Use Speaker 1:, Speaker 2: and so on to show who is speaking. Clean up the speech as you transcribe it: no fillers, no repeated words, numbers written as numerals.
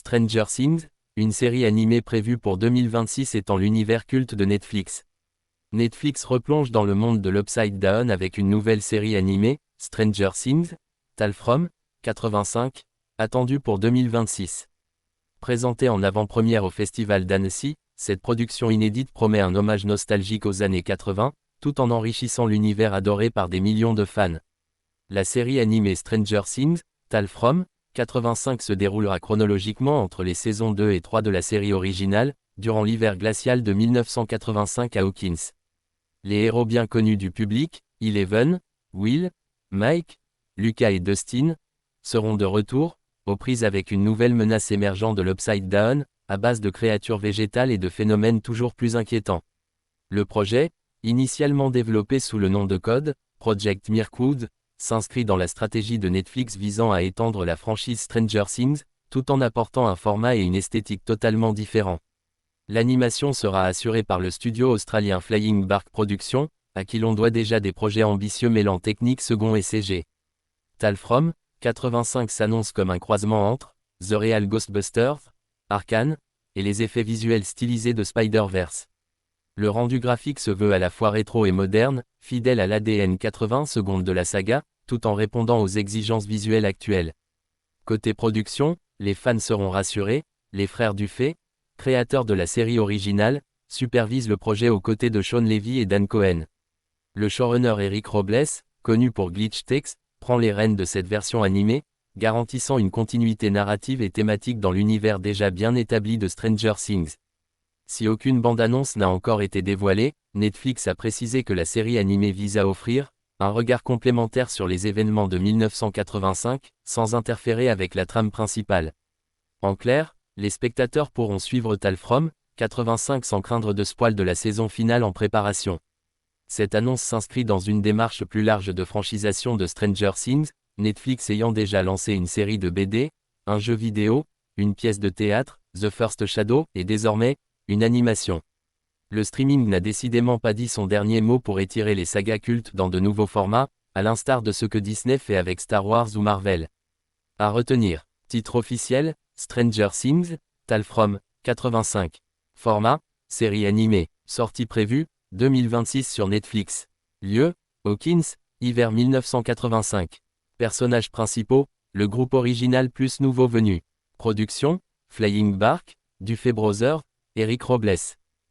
Speaker 1: Stranger Things, une série animée prévue pour 2026 étant l'univers culte de Netflix. Netflix replonge dans le monde de l'Upside Down avec une nouvelle série animée, Stranger Things, Tales from, 85, attendue pour 2026. Présentée en avant-première au Festival d'Annecy, cette production inédite promet un hommage nostalgique aux années 80, tout en enrichissant l'univers adoré par des millions de fans. La série animée Stranger Things, Tales from, 85 se déroulera chronologiquement entre les saisons 2 et 3 de la série originale, durant l'hiver glacial de 1985 à Hawkins. Les héros bien connus du public, Eleven, Will, Mike, Lucas et Dustin, seront de retour, aux prises avec une nouvelle menace émergeant de l'Upside Down, à base de créatures végétales et de phénomènes toujours plus inquiétants. Le projet, initialement développé sous le nom de code, Project Mirkwood, s'inscrit dans la stratégie de Netflix visant à étendre la franchise Stranger Things, tout en apportant un format et une esthétique totalement différents. L'animation sera assurée par le studio australien Flying Bark Productions, à qui l'on doit déjà des projets ambitieux mêlant technique second et CG. Tales from, 85 s'annonce comme un croisement entre The Real Ghostbusters, Arcane, et les effets visuels stylisés de Spider-Verse. Le rendu graphique se veut à la fois rétro et moderne, fidèle à l'ADN 80 secondes de la saga, tout en répondant aux exigences visuelles actuelles. Côté production, les fans seront rassurés, les frères Dufay, créateurs de la série originale, supervisent le projet aux côtés de Sean Levy et Dan Cohen. Le showrunner Eric Robles, connu pour Glitch Text, prend les rênes de cette version animée, garantissant une continuité narrative et thématique dans l'univers déjà bien établi de Stranger Things. Si aucune bande-annonce n'a encore été dévoilée, Netflix a précisé que la série animée vise à offrir un regard complémentaire sur les événements de 1985, sans interférer avec la trame principale. En clair, les spectateurs pourront suivre Tales from, 85 sans craindre de spoil de la saison finale en préparation. Cette annonce s'inscrit dans une démarche plus large de franchisation de Stranger Things, Netflix ayant déjà lancé une série de BD, un jeu vidéo, une pièce de théâtre, The First Shadow, et désormais, une animation. Le streaming n'a décidément pas dit son dernier mot pour étirer les sagas cultes dans de nouveaux formats, à l'instar de ce que Disney fait avec Star Wars ou Marvel. À retenir, titre officiel, Stranger Things, Tales from, 85. Format, série animée, sortie prévue, 2026 sur Netflix. Lieu, Hawkins, hiver 1985. Personnages principaux, le groupe original plus nouveau venu. Production, Flying Bark, Dufay Brothers, Eric Robles.